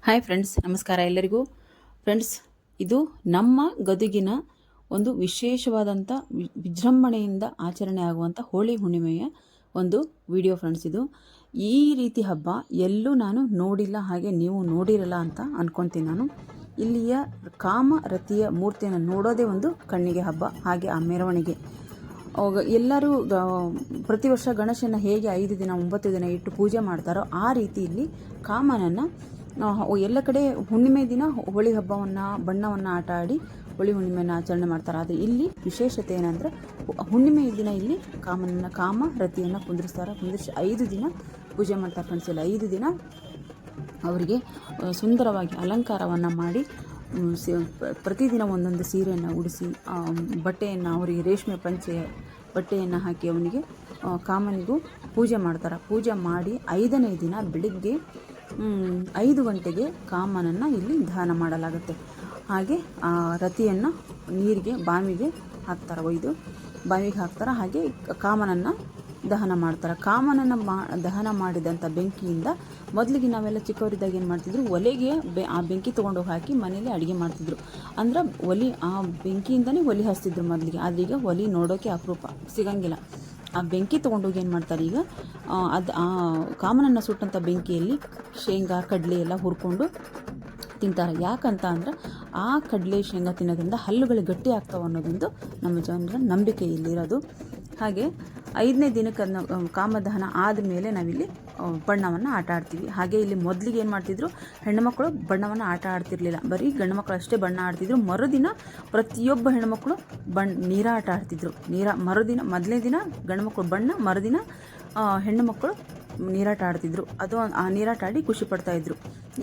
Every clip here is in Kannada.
ಹಾಯ್ ಫ್ರೆಂಡ್ಸ್, ನಮಸ್ಕಾರ ಎಲ್ಲರಿಗೂ. ಫ್ರೆಂಡ್ಸ್, ಇದು ನಮ್ಮ ಗದುಗಿನ ಒಂದು ವಿಶೇಷವಾದಂಥ ವಿಜೃಂಭಣೆಯಿಂದ ಆಚರಣೆ ಆಗುವಂಥ ಹೋಳಿ ಹುಣ್ಣಿಮೆಯ ಒಂದು ವಿಡಿಯೋ ಫ್ರೆಂಡ್ಸ್. ಇದು ಈ ರೀತಿ ಹಬ್ಬ ಎಲ್ಲೂ ನಾನು ನೋಡಿಲ್ಲ, ಹಾಗೆ ನೀವು ನೋಡಿರಲ್ಲ ಅಂತ ಅನ್ಕೊತೀನಿ ನಾನು. ಇಲ್ಲಿಯ ಕಾಮರತಿಯ ಮೂರ್ತಿಯನ್ನು ನೋಡೋದೇ ಒಂದು ಕಣ್ಣಿಗೆ ಹಬ್ಬ. ಹಾಗೆ ಆ ಮೆರವಣಿಗೆ ಎಲ್ಲರೂ ಪ್ರತಿ ವರ್ಷ ಗಣೇಶನ ಹೇಗೆ 5 ದಿನ 9 ದಿನ ಇಟ್ಟು ಪೂಜೆ ಮಾಡ್ತಾರೋ ಆ ರೀತಿ ಇಲ್ಲಿ ಕಾಮನನ್ನು ಎಲ್ಲ ಕಡೆ ಹುಣ್ಣಿಮೆ ದಿನ ಹೋಳಿ ಹಬ್ಬವನ್ನು ಬಣ್ಣವನ್ನು ಆಟ ಆಡಿ ಹೋಳಿ ಹುಣ್ಣಿಮೆಯನ್ನು ಆಚರಣೆ ಮಾಡ್ತಾರೆ. ಆದರೆ ಇಲ್ಲಿ ವಿಶೇಷತೆ ಏನಂದರೆ ಹುಣ್ಣಿಮೆ ದಿನ ಇಲ್ಲಿ ಕಾಮರತಿಯನ್ನು ಕುಂದಿರಿಸಿ 5 ದಿನ ಪೂಜೆ ಮಾಡ್ತಾರೆ ಫ್ರೆಂಡ್ಸ್. ಇಲ್ಲಿ 5 ದಿನ ಅವರಿಗೆ ಸುಂದರವಾಗಿ ಅಲಂಕಾರವನ್ನು ಮಾಡಿ ಪ್ರತಿದಿನ ಒಂದೊಂದು ಸೀರೆಯನ್ನು ಉಡಿಸಿ ಬಟ್ಟೆಯನ್ನು ಅವರಿಗೆ ರೇಷ್ಮೆ ಪಂಚೆ ಬಟ್ಟೆಯನ್ನು ಹಾಕಿ ಅವನಿಗೆ ಕಾಮನಿಗೂ ಪೂಜೆ ಮಾಡ್ತಾರೆ. ಪೂಜೆ ಮಾಡಿ 5ನೇ ದಿನ ಬೆಳಿಗ್ಗೆ 5 ಗಂಟೆಗೆ ಕಾಮನನ್ನು ಇಲ್ಲಿ ದಹನ ಮಾಡಲಾಗುತ್ತೆ. ಹಾಗೆ ಆ ರತಿಯನ್ನು ನೀರಿಗೆ ಬಾವಿಗೆ ಹಾಕ್ತಾರೆ, ಒಯ್ದು ಬಾವಿಗೆ ಹಾಕ್ತಾರೆ. ಹಾಗೆ ಕಾಮನನ್ನು ದಹನ ಮಾಡ್ತಾರೆ. ಕಾಮನನ್ನು ದಹನ ಮಾಡಿದಂಥ ಬೆಂಕಿಯಿಂದ ಮೊದಲಿಗೆ ನಾವೆಲ್ಲ ಚಿಕ್ಕವರಿದ್ದಾಗ ಏನು ಮಾಡ್ತಿದ್ರು, ಒಲೆಗೆ ಆ ಬೆಂಕಿ ತೊಗೊಂಡೋಗಿ ಹಾಕಿ ಮನೇಲಿ ಅಡುಗೆ ಮಾಡ್ತಿದ್ರು. ಅಂದ್ರೆ ಆ ಬೆಂಕಿಯಿಂದನೇ ಒಲೆ ಹಚ್ತಿದ್ರು ಮೊದಲಿಗೆ. ಆದರೆ ಈಗ ಒಲೆ ನೋಡೋಕ್ಕೆ ಅಪರೂಪ ಸಿಗಂಗಿಲ್ಲ. ಆ ಬೆಂಕಿ ತೊಗೊಂಡೋಗಿ ಏನು ಮಾಡ್ತಾರೆ, ಈಗ ಆ ಕಾಮನನ್ನು ಸುಟ್ಟಂಥ ಬೆಂಕಿಯಲ್ಲಿ ಶೇಂಗಾ ಕಡಲೆ ಎಲ್ಲ ಹುರ್ಕೊಂಡು ತಿಂತಾರೆ. ಯಾಕಂತ ಅಂದ್ರೆ ಆ ಕಡಲೆ ಶೇಂಗಾ ತಿನ್ನೋದ್ರಿಂದ ಹಲ್ಲುಗಳು ಗಟ್ಟಿ ಆಗ್ತಾವೆ ಅನ್ನೋದೊಂದು ನಮ್ಮ ಜನರ ನಂಬಿಕೆ ಇಲ್ಲಿರೋದು. ಹಾಗೆ 5ನೇ ದಿನಕ್ಕೆ ಕಾಮದಹನ ಆದಮೇಲೆ ನಾವಿಲ್ಲಿ ಬಣ್ಣವನ್ನು ಆಟ ಆಡ್ತೀವಿ. ಹಾಗೆ ಇಲ್ಲಿ ಮೊದಲಿಗೆ ಏನು ಮಾಡ್ತಿದ್ರು, ಹೆಣ್ಣುಮಕ್ಕಳು ಬಣ್ಣವನ್ನು ಆಟ ಆಡ್ತಿರ್ಲಿಲ್ಲ, ಬರೀ ಗಂಡು ಮಕ್ಕಳು ಅಷ್ಟೇ ಬಣ್ಣ ಆಡ್ತಿದ್ರು. ಮರುದಿನ ಪ್ರತಿಯೊಬ್ಬ ಹೆಣ್ಣುಮಕ್ಕಳು ನೀರಾಟ ಆಡ್ತಿದ್ರು. ಮರುದಿನ ಮೊದಲನೇ ದಿನ ಗಂಡು ಮಕ್ಕಳು ಬಣ್ಣ, ಮರುದಿನ ಹೆಣ್ಣು ಮಕ್ಕಳು ನೀರಾಟ ಆಡ್ತಿದ್ರು. ಅದು ಆ ನೀರಾಟ ಆಡಿ ಖುಷಿ ಪಡ್ತಾಯಿದ್ರು.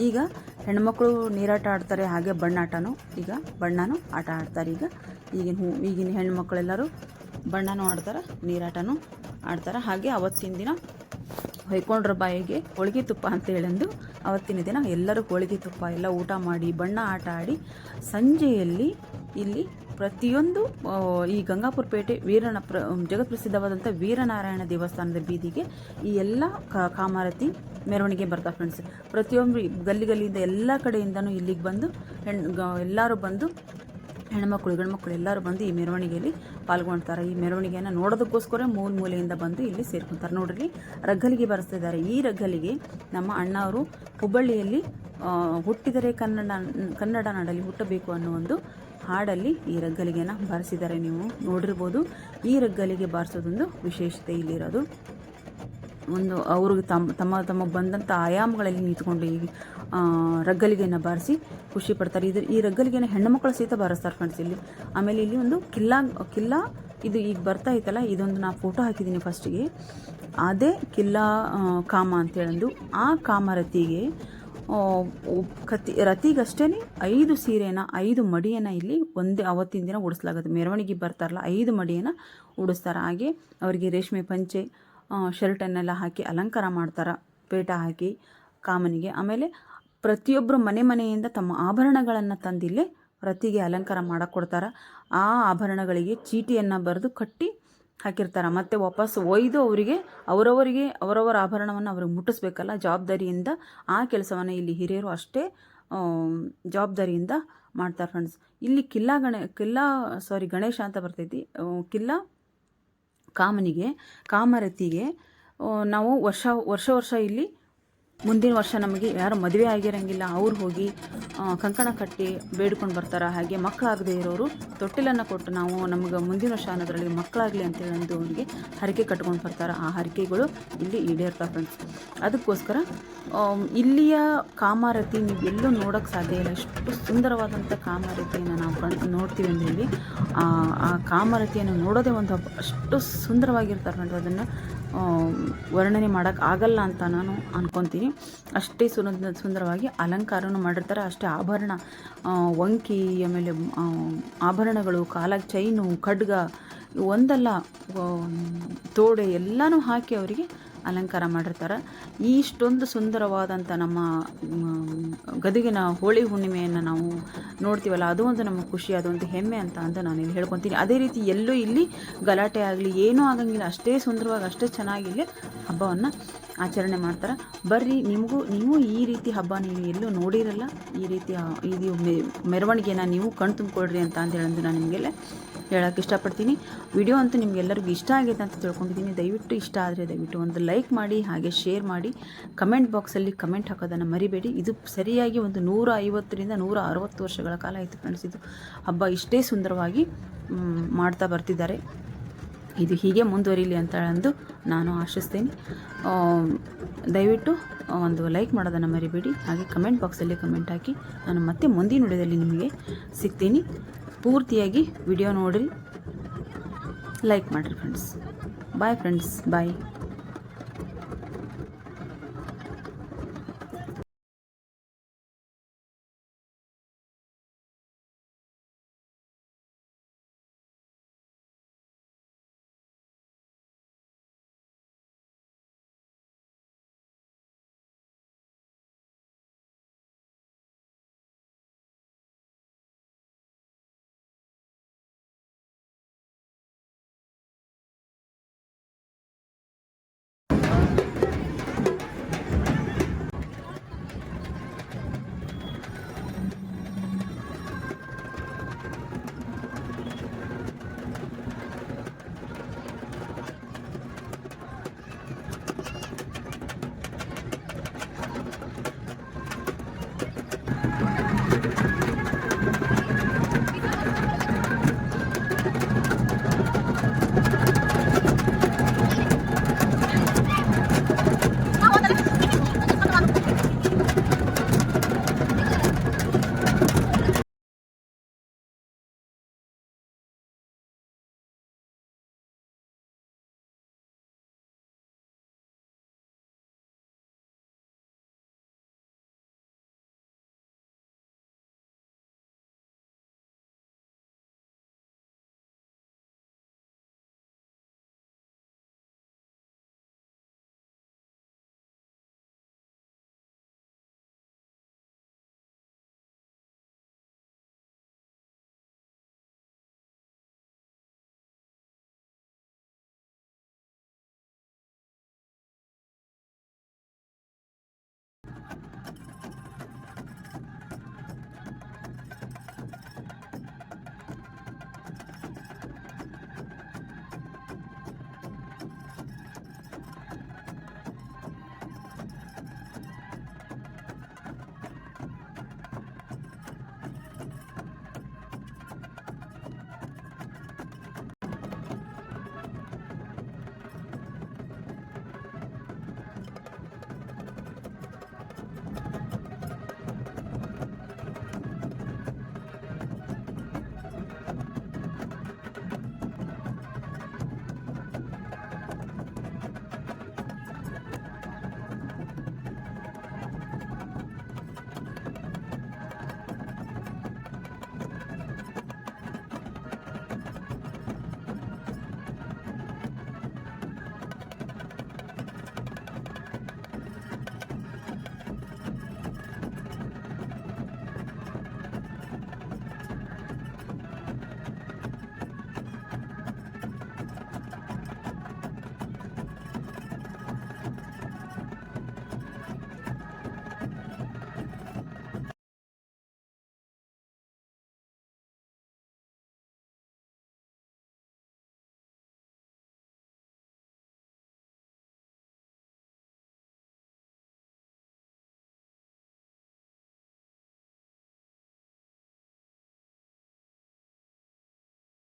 ಈಗ ಹೆಣ್ಮಕ್ಳು ನೀರಾಟ ಆಡ್ತಾರೆ, ಹಾಗೆ ಬಣ್ಣಾಟನೂ ಈಗ ಬಣ್ಣನೂ ಆಟ ಆಡ್ತಾರೆ. ಈಗಿನ ಹೆಣ್ಮಕ್ಳೆಲ್ಲರೂ ಬಣ್ಣನೂ ಆಡ್ತಾರೆ, ನೀರಾಟನೂ ಆಡ್ತಾರೆ. ಹಾಗೆ ಅವತ್ತಿನ ದಿನ ಹೊಯ್ಕೊಂಡ್ರ ಬಾಯಿಗೆ ಹೋಳಿಗೆ ತುಪ್ಪ ಅಂತ ಹೇಳಂದು ಅವತ್ತಿನ ದಿನ ಎಲ್ಲರೂ ಹೋಳಿಗೆ ತುಪ್ಪ ಎಲ್ಲ ಊಟ ಮಾಡಿ ಬಣ್ಣ ಆಟ ಆಡಿ ಸಂಜೆಯಲ್ಲಿ ಇಲ್ಲಿ ಪ್ರತಿಯೊಂದು ಈ ಗಂಗಾಪುರ ಪೇಟೆ ಜಗತ್ಪ್ರಸಿದ್ಧವಾದಂಥ ವೀರನಾರಾಯಣ ದೇವಸ್ಥಾನದ ಬೀದಿಗೆ ಈ ಎಲ್ಲ ಕಾಮರತಿ ಮೆರವಣಿಗೆ ಬರ್ತಾರೆ ಫ್ರೆಂಡ್ಸ್. ಪ್ರತಿಯೊಂದು ಗಲ್ಲಿಯಿಂದ ಎಲ್ಲ ಕಡೆಯಿಂದನೂ ಇಲ್ಲಿಗೆ ಬಂದು ಎಲ್ಲರೂ ಬಂದು ಹೆಣ್ಮಕ್ಳು ಗಂಡ್ಮಕ್ಳು ಎಲ್ಲರೂ ಬಂದು ಈ ಮೆರವಣಿಗೆಯಲ್ಲಿ ಪಾಲ್ಗೊಳ್ತಾರೆ. ಈ ಮೆರವಣಿಗೆಯನ್ನು ನೋಡೋದಕ್ಕೋಸ್ಕರ ಮೂಲೆಯಿಂದ ಬಂದು ಇಲ್ಲಿ ಸೇರ್ಕೊತಾರೆ. ನೋಡ್ರಿ, ರಗ್ಗಲಿಗೆ ಬರೆಸ್ತಿದ್ದಾರೆ. ಈ ರಗ್ಗಲಿಗೆ ನಮ್ಮ ಅಣ್ಣವರು ಹುಬ್ಬಳ್ಳಿಯಲ್ಲಿ ಹುಟ್ಟಿದರೆ ಕನ್ನಡ ನಾಡಲ್ಲಿ ಹುಟ್ಟಬೇಕು ಅನ್ನೋ ಒಂದು ಹಾಡಲ್ಲಿ ಈ ರಗ್ಗಲಿಗೆನ ಬಾರಿಸಿದ್ದಾರೆ. ನೀವು ನೋಡಿರ್ಬೋದು. ಈ ರಗ್ಗಲಿಗೆ ಬಾರಿಸೋದೊಂದು ವಿಶೇಷತೆ ಇಲ್ಲಿರೋದು. ಒಂದು ಅವ್ರಿಗೆ ತಮಗೆ ಬಂದಂಥ ಆಯಾಮಗಳಲ್ಲಿ ನಿಂತ್ಕೊಂಡು ಈ ರಗ್ಗಲಿಗೆಯನ್ನು ಬಾರಿಸಿ ಖುಷಿ ಪಡ್ತಾರೆ. ಈ ರಗ್ಗಲಿಗೆನ ಹೆಣ್ಣುಮಕ್ಕಳು ಸಹಿತ ಬಾರಿಸ್ತಾರೆ ಫ್ರೆಂಡ್ಸ್ ಇಲ್ಲಿ. ಆಮೇಲೆ ಇಲ್ಲಿ ಒಂದು ಕಿಲ್ಲಾ ಇದು ಈಗ ಬರ್ತಾ ಇತ್ತಲ್ಲ, ಇದೊಂದು ನಾನು ಫೋಟೋ ಹಾಕಿದ್ದೀನಿ ಫಸ್ಟಿಗೆ. ಅದೇ ಕಿಲ್ಲಾ ಕಾಮ ಅಂತೇಳಂದು ಆ ಕಾಮರತಿಗೆ ರತಿಗಷ್ಟೇ 5 ಸೀರೆನ 5 ಮಡಿಯನ್ನು ಇಲ್ಲಿ ಅವತ್ತಿನ ದಿನ ಉಡಿಸ್ಲಾಗುತ್ತೆ. ಮೆರವಣಿಗೆ ಬರ್ತಾರಲ್ಲ 5 ಮಡಿಯನ್ನು ಉಡಿಸ್ತಾರೆ. ಹಾಗೆ ಅವರಿಗೆ ರೇಷ್ಮೆ ಪಂಚೆ ಶರ್ಟನ್ನೆಲ್ಲ ಹಾಕಿ ಅಲಂಕಾರ ಮಾಡ್ತಾರೆ, ಪೇಟ ಹಾಕಿ ಕಾಮನಿಗೆ. ಆಮೇಲೆ ಪ್ರತಿಯೊಬ್ಬರು ಮನೆಯಿಂದ ತಮ್ಮ ಆಭರಣಗಳನ್ನು ತಂದಿಲ್ಲೇ ರತಿಗೆ ಅಲಂಕಾರ ಮಾಡಕ್ಕೆ ಕೊಡ್ತಾರೆ. ಆ ಆಭರಣಗಳಿಗೆ ಚೀಟಿಯನ್ನು ಬರೆದು ಕಟ್ಟಿ ಹಾಕಿರ್ತಾರೆ. ಮತ್ತು ವಾಪಸ್ ಒಯ್ದು ಅವರವರ ಆಭರಣವನ್ನು ಅವ್ರಿಗೆ ಮುಟ್ಟಿಸ್ಬೇಕಲ್ಲ, ಜವಾಬ್ದಾರಿಯಿಂದ ಆ ಕೆಲಸವನ್ನು ಇಲ್ಲಿ ಹಿರಿಯರು ಅಷ್ಟೇ ಜವಾಬ್ದಾರಿಯಿಂದ ಮಾಡ್ತಾರೆ ಫ್ರೆಂಡ್ಸ್. ಇಲ್ಲಿ ಗಣೇಶ ಅಂತ ಬರ್ತೈತಿ. ಕಿಲ್ಲಾ ಕಾಮರತಿಗೆ ನಾವು ವರ್ಷ ಇಲ್ಲಿ ಮುಂದಿನ ವರ್ಷ ನಮಗೆ ಯಾರು ಮದುವೆ ಆಗಿರೋಂಗಿಲ್ಲ, ಅವ್ರು ಹೋಗಿ ಕಂಕಣ ಕಟ್ಟಿ ಬೇಡ್ಕೊಂಡು ಬರ್ತಾರೆ. ಹಾಗೆ ಮಕ್ಕಳಾಗದೇ ಇರೋರು ತೊಟ್ಟಿಲನ್ನು ಕೊಟ್ಟು ನಾವು ನಮಗೆ ಮುಂದಿನ ವರ್ಷ ಅನ್ನೋದ್ರಲ್ಲಿ ಮಕ್ಕಳಾಗಲಿ ಅಂತೇಳಿ ಒಂದು ಅವರಿಗೆ ಹರಕೆ ಕಟ್ಕೊಂಡು ಬರ್ತಾರೆ. ಆ ಹರಕೆಗಳು ಇಲ್ಲಿ ಈಡೇರ್ತಾರೆ ಫ್ರೆಂಡ್ಸ್. ಅದಕ್ಕೋಸ್ಕರ ಇಲ್ಲಿಯ ಕಾಮರತಿ ನೀವು ಎಲ್ಲೂ ನೋಡೋಕ್ಕೆ ಸಾಧ್ಯ ಇಲ್ಲ. ಎಷ್ಟು ಸುಂದರವಾದಂಥ ಕಾಮರತಿಯನ್ನು ನಾವು ನೋಡ್ತೀವಿ ಅಂದರೆ ಇಲ್ಲಿ ಆ ಕಾಮರತಿಯನ್ನು ನೋಡೋದೇ ಒಂದು ಹಬ್ಬ. ಅಷ್ಟು ಸುಂದರವಾಗಿರ್ತಾರೆ ಫ್ರೆಂಡ್ಸ್. ಅದನ್ನು ವರ್ಣನೆ ಮಾಡೋಕ್ಕೆ ಆಗಲ್ಲ ಅಂತ ನಾನು ಅನ್ಕೊತೀನಿ. ಅಷ್ಟೇ ಸುಂದರವಾಗಿ ಅಲಂಕಾರನೂ ಮಾಡಿರ್ತಾರೆ. ಅಷ್ಟೇ ಆಭರಣ, ವಂಕಿ, ಆಮೇಲೆ ಆಭರಣಗಳು, ಕಾಲಾಗ ಚೈನು, ಖಡ್ಗ, ಒಂದಲ್ಲ ತೋಡೆ ಎಲ್ಲನೂ ಹಾಕಿ ಅವರಿಗೆ ಅಲಂಕಾರ ಮಾಡಿರ್ತಾರೆ. ಇಷ್ಟೊಂದು ಸುಂದರವಾದಂಥ ನಮ್ಮ ಗದಗಿನ ಹೋಳಿ ಹುಣ್ಣಿಮೆಯನ್ನು ನಾವು ನೋಡ್ತೀವಲ್ಲ, ಅದು ಒಂದು ನಮಗೆ ಖುಷಿ, ಅದೊಂದು ಹೆಮ್ಮೆ ಅಂತ ನಾನು ಇಲ್ಲಿ ಹೇಳ್ಕೊತೀನಿ. ಅದೇ ರೀತಿ ಎಲ್ಲೂ ಇಲ್ಲಿ ಗಲಾಟೆ ಆಗಲಿ ಏನೂ ಆಗಂಗಿಲ್ಲ. ಅಷ್ಟೇ ಸುಂದರವಾಗಿ ಅಷ್ಟೇ ಚೆನ್ನಾಗಿ ಇಲ್ಲಿ ಹಬ್ಬವನ್ನು ಆಚರಣೆ ಮಾಡ್ತಾರೆ. ಬರ್ರಿ, ನೀವು ಈ ರೀತಿ ಹಬ್ಬ ನೀವು ಎಲ್ಲೂ ನೋಡಿರಲ್ಲ. ಈ ರೀತಿ ಇದು ಮೆರವಣಿಗೆನ ನೀವು ಕಣ್ ತುಂಬಿಕೊಳ್ರಿ ಅಂತ ಹೇಳಂದು ನಾನು ನಿಮಗೆಲ್ಲ ಹೇಳೋಕ್ಕೆ ಇಷ್ಟಪಡ್ತೀನಿ. ವಿಡಿಯೋ ಅಂತೂ ನಿಮಗೆಲ್ಲರಿಗೂ ಇಷ್ಟ ಆಗೈತೆ ಅಂತ ತಿಳ್ಕೊಂಡಿದ್ದೀನಿ. ದಯವಿಟ್ಟು ಇಷ್ಟ ಆದರೆ ದಯವಿಟ್ಟು ಒಂದು ಲೈಕ್ ಮಾಡಿ, ಹಾಗೆ ಶೇರ್ ಮಾಡಿ, ಕಮೆಂಟ್ ಬಾಕ್ಸಲ್ಲಿ ಕಮೆಂಟ್ ಹಾಕೋದನ್ನು ಮರಿಬೇಡಿ. ಇದು ಸರಿಯಾಗಿ ಒಂದು 150ರಿಂದ 160 ವರ್ಷಗಳ ಕಾಲ ಆಯಿತು ಫ್ರೆಂಡ್ಸ್. ಇದು ಹಬ್ಬ ಇಷ್ಟೇ ಸುಂದರವಾಗಿ ಮಾಡ್ತಾ ಬರ್ತಿದ್ದಾರೆ. ಇದು ಹೀಗೆ ಮುಂದುವರಿಲಿ ಅಂತ ಅಂದು ನಾನು ಆಶಿಸ್ತೇನೆ. ದಯವಿಟ್ಟು ಒಂದು ಲೈಕ್ ಮಾಡೋದನ್ನು ಮರಿಬೇಡಿ, ಹಾಗೆ ಕಮೆಂಟ್ ಬಾಕ್ಸಲ್ಲಿ ಕಮೆಂಟ್ ಹಾಕಿ. ನಾನು ಮತ್ತೆ ಮುಂದಿನ ವಿಡಿಯೋದಲ್ಲಿ ನಿಮಗೆ ಸಿಗ್ತೀನಿ. ಪೂರ್ತಿಯಾಗಿ ವಿಡಿಯೋ ನೋಡಿರಿ, ಲೈಕ್ ಮಾಡಿರಿ ಫ್ರೆಂಡ್ಸ್. ಬಾಯ್ ಫ್ರೆಂಡ್ಸ್, ಬಾಯ್.